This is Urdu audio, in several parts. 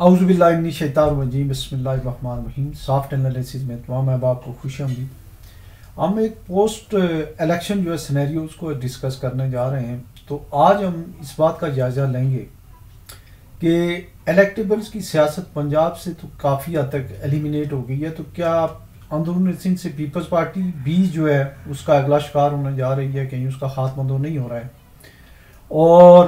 اعوذ باللہ من الشیطان الرجیم، بسم اللہ الرحمن الرحیم۔ سافٹ انالیسز میں تمام احباب کو خوش آمدید۔ ہم ایک پوسٹ الیکشن جو ہے سینیریوز کو ڈسکس کرنے جا رہے ہیں۔ تو آج ہم اس بات کا جائزہ لیں گے کہ الیکٹیبلز کی سیاست پنجاب سے تو کافی حد تک ایلیمینیٹ ہو گئی ہے، تو کیا اندرون سندھ سے پیپلز پارٹی بھی جو ہے اس کا اگلا شکار ہونے جا رہی ہے، کہیں اس کا خاتمہ تو نہیں ہو رہا ہے، اور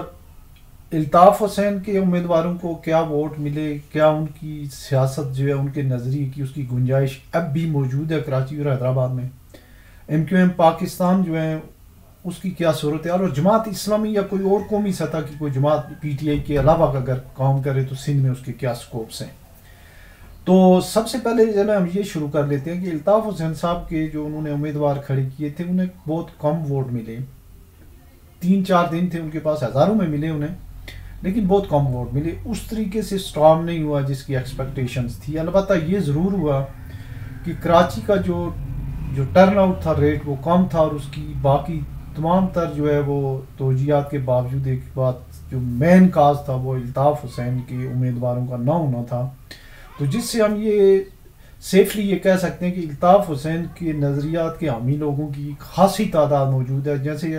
الطاف حسین کے امیدواروں کو کیا ووٹ ملے، کیا ان کی سیاست جو ہے ان کے نظریے کی اس کی گنجائش اب بھی موجود ہے کراچی اور حیدرآباد میں، ایم کیو ایم پاکستان جو ہے اس کی کیا صورتحال، اور جماعت اسلامی یا کوئی اور قومی سطح کی کوئی جماعت پی ٹی آئی کے علاوہ اگر کام کرے تو سندھ میں اس کے کیا سکوپس ہیں۔ تو سب سے پہلے جو ہے ہم یہ شروع کر لیتے ہیں کہ الطاف حسین صاحب کے جو انہوں نے امیدوار کھڑے کیے تھے انہیں بہت کم ووٹ ملے، 3-4 دن تھے ان کے پاس، ہزاروں میں ملے انہیں، لیکن بہت کم ووٹ ملے، اس طریقے سے اسٹرانگ نہیں ہوا جس کی ایکسپیکٹیشنز تھی۔ البتہ یہ ضرور ہوا کہ کراچی کا جو ٹرن آؤٹ تھا ریٹ وہ کم تھا، اور اس کی باقی تمام تر جو ہے وہ توجیہات کے باوجود ایک بات جو مین کاز تھا وہ الطاف حسین کے امیدواروں کا نہ ہونا تھا، تو جس سے ہم یہ سیفلی یہ کہہ سکتے ہیں کہ الطاف حسین کے نظریات کے حامی لوگوں کی خاصی تعداد موجود ہے۔ جیسے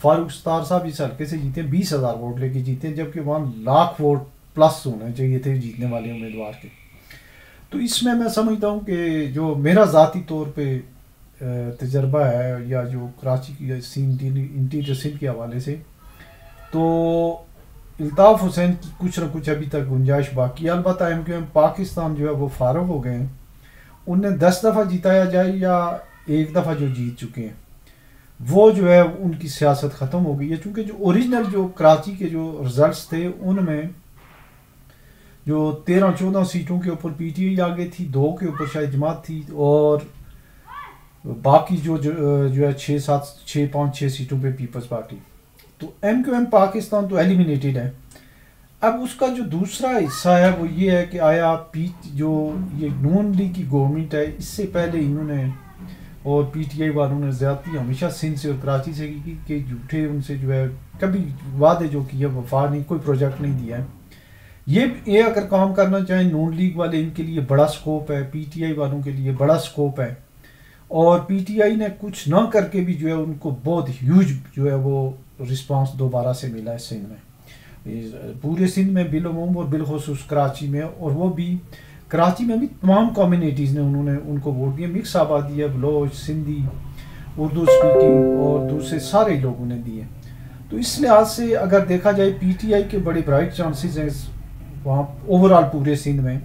فاروق ستار صاحب اس حلقے سے جیتے ہیں، 20,000 ووٹ لے کے جیتے ہیں، جبکہ وہاں لاکھ ووٹ پلس ہونے چاہیے تھے جیتنے والے امیدوار کے۔ تو اس میں سمجھتا ہوں کہ جو میرا ذاتی طور پہ تجربہ ہے یا جو کراچی کی انٹیریئر سندھ کے حوالے سے، تو الطاف حسین کی کچھ نہ کچھ ابھی تک گنجائش باقی ہے۔ البتہ ایم کیو ایم پاکستان جو ہے وہ فارغ ہو گئے ہیں، انہیں 10 دفعہ جتایا جائے یا ایک دفعہ جو جیت چکے ہیں وہ جو ہے ان کی سیاست ختم ہو گئی ہے، چونکہ جو اوریجنل جو کراچی کے جو رزلٹس تھے ان میں جو 13-14 سیٹوں کے اوپر پی ٹی آئی آگے تھی، 2 کے اوپر شاید جماعت تھی، اور باقی جو ہے 6-5-6 سیٹوں پہ پیپلز پارٹی۔ تو ایم کیو ایم پاکستان تو ایلیمینیٹڈ ہے۔ اب اس کا جو دوسرا حصہ ہے وہ یہ ہے کہ آیا جو یہ نون لیگ کی گورنمنٹ ہے، اس سے پہلے انہوں نے اور پی ٹی آئی والوں نے زیادتی ہمیشہ سندھ سے اور کراچی سے کی کہ جھوٹے ان سے جو ہے کبھی وعدے جو کیے وفا نہیں، کوئی پروجیکٹ نہیں دیا ہے۔ یہ اگر کام کرنا چاہیں نون لیگ والے، ان کے لیے بڑا سکوپ ہے، پی ٹی آئی والوں کے لیے بڑا سکوپ ہے، اور پی ٹی آئی نے کچھ نہ کر کے بھی جو ہے ان کو بہت ہیوج جو ہے وہ رسپانس دوبارہ سے ملا ہے سندھ میں، پورے سندھ میں بالعموم اور بالخصوص کراچی میں، اور وہ بھی کراچی میں بھی تمام کمیونٹیز نے انہوں نے ان کو ووٹ دیے، مکس آبادی ہے، بلوچ، سندھی، اردو سپیکنگ اور دوسرے سارے لوگوں نے دیے۔ تو اس لحاظ سے اگر دیکھا جائے پی ٹی آئی کے بڑے برائٹ چانسز ہیں وہاں اوور آل پورے سندھ میں،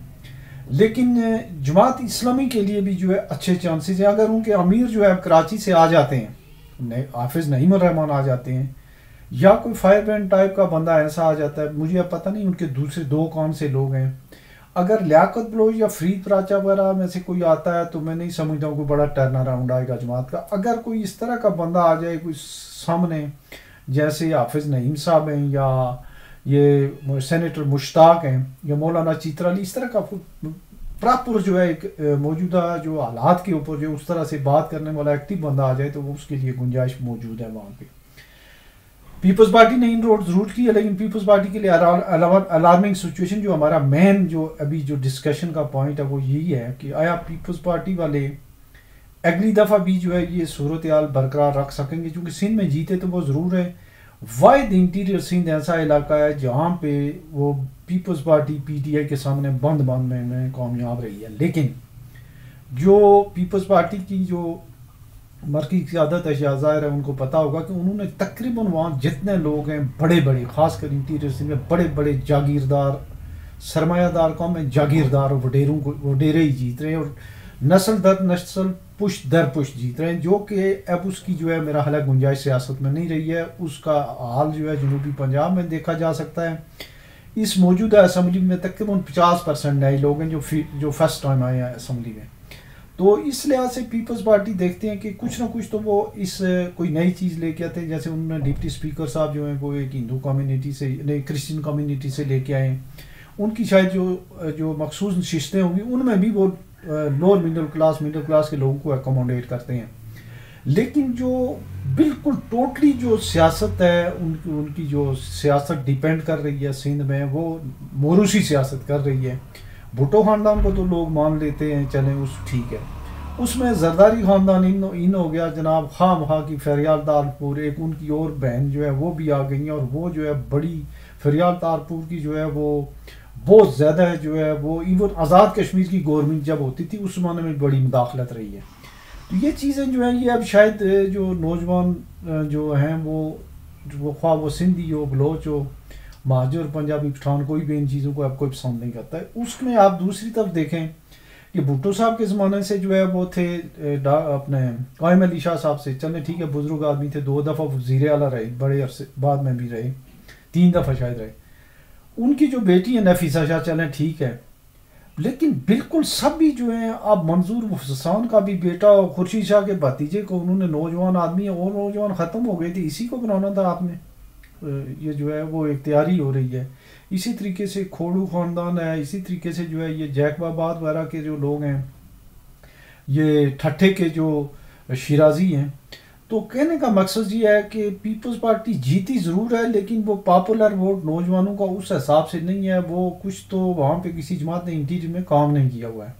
لیکن جماعت اسلامی کے لیے بھی جو ہے اچھے چانسز ہیں اگر ان کے امیر جو ہے کراچی سے آ جاتے ہیں، حافظ نعیم الرحمان آ جاتے ہیں، یا کوئی فائر برینڈ ٹائپ کا بندہ ایسا آ جاتا ہے، مجھے اب پتہ نہیں ان کے دوسرے 2 کون سے لوگ ہیں۔ اگر لیاقت بلوچ یا فرید پراچا وغیرہ میں سے کوئی آتا ہے تو میں نہیں سمجھتا ہوں کوئی بڑا ٹرن اراؤنڈ آئے گا جماعت کا۔ اگر کوئی اس طرح کا بندہ آ جائے کوئی سامنے، جیسے حافظ نعیم صاحب ہیں یا یہ سینیٹر مشتاق ہیں یا مولانا چیتر علی، اس طرح کا پراپر جو ہے ایک موجودہ جو حالات کے اوپر جو اس طرح سے بات کرنے والا ایکٹیو بندہ آ جائے تو وہ اس کے لیے گنجائش موجود ہے وہاں پہ۔ پیپلز پارٹی نے ان روڈ ضرور کی ہے، لیکن پیپلز پارٹی کے لیے الارمنگ سچویشن جو ہمارا مین جو ابھی جو ڈسکشن کا پوائنٹ ہے وہ یہی ہے کہ آیا پیپلز پارٹی والے اگلی دفعہ بھی جو ہے یہ صورتحال برقرار رکھ سکیں گے، چونکہ سندھ میں جیتے تو وہ ضرور ہے، واحد انٹیریئر سندھ ایسا علاقہ ہے جہاں پہ وہ Peoples Party P T I کے سامنے بند میں کامیاب رہی ہے۔ لیکن جو پیپلز پارٹی کی جو مرکزی قیادت ہے، شاہ ظاہر ہے ان کو پتہ ہوگا کہ انہوں نے تقریباً وہاں جتنے لوگ ہیں بڑے بڑے، خاص کر انٹیریئر سندھ میں بڑے بڑے جاگیردار سرمایہ دار قوم میں جاگیردار اور وڈیرے ہی جیت رہے ہیں، اور نسل در نسل پشت در پشت جیت رہے ہیں، جو کہ اب اس کی جو ہے میرا خیال ہے گنجائش سیاست میں نہیں رہی ہے۔ اس کا حال جو ہے جنوبی پنجاب میں دیکھا جا سکتا ہے۔ اس موجودہ اسمبلی میں تقریباً 50% نئے لوگ ہیں جو فرسٹ ٹائم آئے ہیں اسمبلی میں۔ تو اس لحاظ سے پیپلز پارٹی دیکھتے ہیں کہ کچھ نہ کچھ تو وہ اس کوئی نئی چیز لے کے آتے ہیں، جیسے انہوں نے ڈپٹی اسپیکر صاحب جو ہیں وہ ایک ہندو کمیونٹی سے نہیں کرسچن کمیونٹی سے لے کے آئے ہیں، ان کی شاید جو مخصوص نشستیں ہوں گی ان میں بھی وہ لوور مڈل کلاس کے لوگوں کو اکوموڈیٹ کرتے ہیں، لیکن جو بالکل ٹوٹلی جو سیاست ہے ان کی جو سیاست ڈیپینڈ کر رہی ہے سندھ میں، وہ موروثی سیاست کر رہی ہے۔ بھٹو خاندان کو تو لوگ مان لیتے ہیں، چلیں اس ٹھیک ہے، اس میں زرداری خاندان ان ہو گیا جناب، خواہ مخواہ کی فریال تارپور، ایک ان کی اور بہن جو ہے وہ بھی آ گئی ہیں، اور وہ جو ہے بڑی فریال تارپور کی جو ہے وہ بہت زیادہ جو ہے وہ ایون آزاد کشمیر کی گورنمنٹ جب ہوتی تھی اس زمانے میں بڑی مداخلت رہی ہے۔ تو یہ چیزیں جو ہیں یہ اب شاید جو نوجوان جو ہیں وہ خواہ وہ سندھی ہو، بلوچ ہو، مہاجر، پنجابی، پٹھان، کوئی بھی ان چیزوں کو اب کوئی پسند نہیں کرتا ہے۔ اس میں آپ دوسری طرف دیکھیں کہ بھٹو صاحب کے زمانے سے جو ہے وہ تھے اپنے قائم علی شاہ صاحب سے، چلیں ٹھیک ہے بزرگ آدمی تھے، 2 دفعہ وزیر اعلیٰ رہے، بڑے عرصے بعد میں بھی رہے، 3 دفعہ شاید رہے۔ ان کی جو بیٹی ہے نفیسہ شاہ، چلیں ٹھیک ہے، لیکن بالکل سب بھی جو ہیں، اب منظور حسان کا بھی بیٹا اور خورشید شاہ کے بھتیجے کو انہوں نے نوجوان آدمی اور نوجوان ختم ہو گئے تھے، اسی کو بنانا تھا آپ نے، یہ جو ہے وہ اختیاری ہو رہی ہے۔ اسی طریقے سے کھوڑو خاندان ہے، اسی طریقے سے جو ہے یہ جیکب آباد وغیرہ کے جو لوگ ہیں، یہ ٹھٹھے کے جو شیرازی ہیں۔ تو کہنے کا مقصد یہ ہے کہ پیپلز پارٹی جیتی ضرور ہے، لیکن وہ پاپولر ووٹ نوجوانوں کا اس حساب سے نہیں ہے، وہ کچھ تو وہاں پہ کسی جماعت نے انٹیریئر میں کام نہیں کیا ہوا ہے،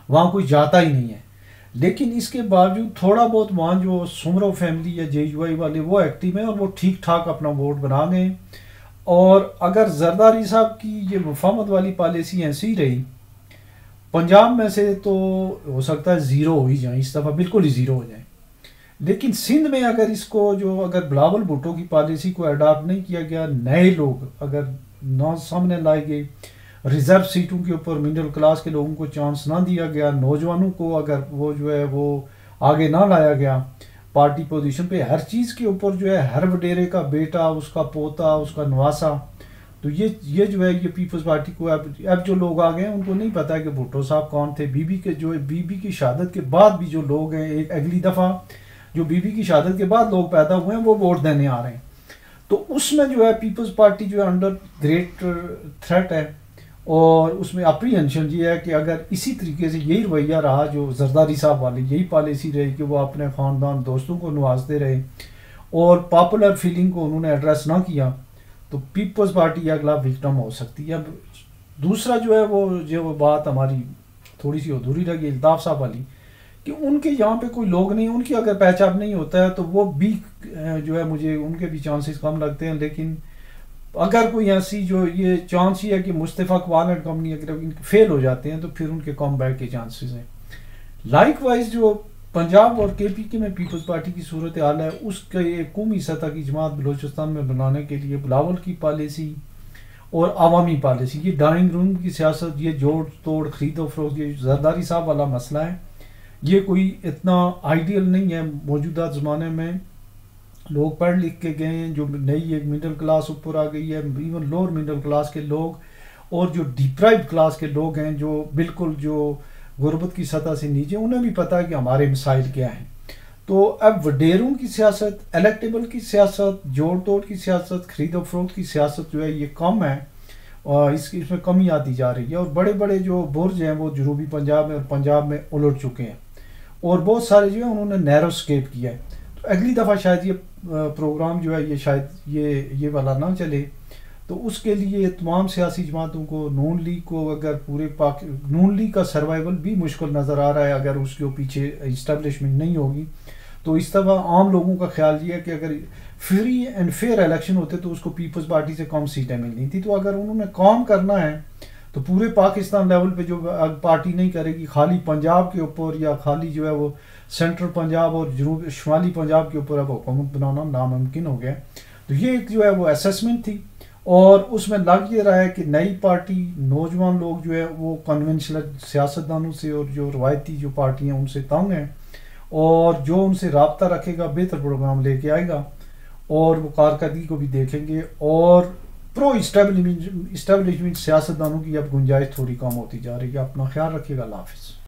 وہاں کوئی جاتا ہی نہیں ہے۔ لیکن اس کے باوجود تھوڑا بہت وہاں جو سمرو فیملی یا جے یو آئی والے وہ ایکٹیو ہیں، اور وہ ٹھیک ٹھاک اپنا ووٹ بنا گئے۔ اور اگر زرداری صاحب کی یہ مفاہمت والی پالیسی ایسی رہی پنجاب میں سے، تو ہو سکتا ہے زیرو ہو ہی جائیں، اس دفعہ بالکل ہی زیرو ہو جائیں۔ لیکن سندھ میں اگر اس کو اگر بلاول بھٹو کی پالیسی کو اڈاپٹ نہیں کیا گیا، نئے لوگ اگر نہ سامنے لائے گئے، ریزرو سیٹوں کے اوپر مڈل کلاس کے لوگوں کو چانس نہ دیا گیا، نوجوانوں کو اگر وہ جو ہے وہ آگے نہ لایا گیا پارٹی پوزیشن پہ، ہر چیز کے اوپر جو ہے ہر وڈیرے کا بیٹا، اس کا پوتا، اس کا نواسا، تو یہ جو ہے یہ پیپلز پارٹی کو اب جو لوگ آ گئے ہیں ان کو نہیں پتا کہ بھٹو صاحب کون تھے۔ بی بی کی شہادت کے بعد بھی جو لوگ ہیں، ایک اگلی دفعہ جو بی بی کی شہادت کے بعد لوگ پیدا ہوئے ہیں وہ ووٹ دینے آ رہے ہیں، تو اس میں جو ہے پیپلز پارٹی جو ہے انڈر گریٹ تھریٹ ہے۔ اور اس میں اپریہنشن یہ ہے کہ اگر اسی طریقے سے یہی رویہ رہا جو زرداری صاحب والی، یہی پالیسی رہی کہ وہ اپنے خاندان دوستوں کو نوازتے رہے اور پاپولر فیلنگ کو انہوں نے ایڈریس نہ کیا، تو پیپلز پارٹی اگلا وکٹم ہو سکتی ہے۔ اب دوسرا جو ہے وہ بات ہماری تھوڑی سی ادھوری رہ گئی الطاف صاحب والی، کہ ان کے یہاں پہ کوئی لوگ نہیں، ان کی اگر پیچ اپ نہیں ہوتا ہے تو وہ بھی جو ہے مجھے ان کے بھی چانسز کم لگتے ہیں۔ لیکن اگر کوئی ایسی جو یہ چانس ہی ہے کہ مصطفیٰ اقبال اینڈ کمپنی اگر فیل ہو جاتے ہیں تو پھر ان کے کم بیک کے چانسز ہیں۔ لائک وائز جو پنجاب اور کے پی کے میں پیپلز پارٹی کی صورتحال ہے، اس کے ایک قومی سطح کی جماعت بلوچستان میں بنانے کے لیے بلاول کی پالیسی اور عوامی پالیسی، یہ ڈرائنگ روم کی سیاست، یہ جوڑ توڑ خرید و فروخت، یہ زرداری صاحب والا مسئلہ ہے، یہ کوئی اتنا آئیڈیل نہیں ہے۔ موجودہ زمانے میں لوگ پڑھ لکھ کے گئے ہیں، جو نئی ایک مڈل کلاس اوپر آ گئی ہے، ایون لوور مڈل کلاس کے لوگ اور جو ڈیپرائیوڈ کلاس کے لوگ ہیں، جو بالکل جو غربت کی سطح سے نیچے، انہیں بھی پتہ ہے کہ ہمارے مسائل کیا ہیں۔ تو اب وڈیروں کی سیاست، الیکٹیبل کی سیاست، جوڑ توڑ کی سیاست، خرید و فروخت کی سیاست جو ہے یہ کم ہے، اور اس میں کمی آتی جا رہی ہے، اور بڑے بڑے جو برج ہیں وہ جنوبی پنجاب میں اور پنجاب میں الٹ چکے ہیں، اور بہت سارے جو ہے انہوں نے نیرو اسکیپ کیا ہے۔ تو اگلی دفعہ شاید یہ پروگرام جو ہے یہ شاید یہ والا نہ چلے، تو اس کے لیے تمام سیاسی جماعتوں کو، نون لیگ کو، اگر پورے نون لیگ کا سروائیول بھی مشکل نظر آ رہا ہے اگر اس کے پیچھے اسٹیبلشمنٹ نہیں ہوگی، تو اس طرح عام لوگوں کا خیال یہ ہے کہ اگر فری اینڈ فیئر الیکشن ہوتے تو اس کو پیپلز پارٹی سے کم سیٹیں ملنی تھی۔ تو اگر انہوں نے کام کرنا ہے تو پورے پاکستان لیول پہ جو پارٹی نہیں کرے گی، خالی پنجاب کے اوپر یا خالی جو ہے وہ سینٹرل پنجاب اور جنوب شمالی پنجاب کے اوپر اب حکومت بنانا ناممکن ہو گیا۔ تو یہ ایک جو ہے وہ اسیسمنٹ تھی، اور اس میں لگ یہ رہا ہے کہ نئی پارٹی، نوجوان لوگ جو ہے وہ کنونشنل سیاستدانوں سے اور جو روایتی جو پارٹیاں ان سے تنگ ہیں، اور جو ان سے رابطہ رکھے گا بہتر پروگرام لے کے آئے گا، اور وہ کارکردگی کو بھی دیکھیں گے، اور پرو اسٹیبلشمنٹ سیاستدانوں کی اب گنجائش تھوڑی کم ہوتی جا رہی ہے۔ اپنا خیال رکھیے گا، اللہ حافظ۔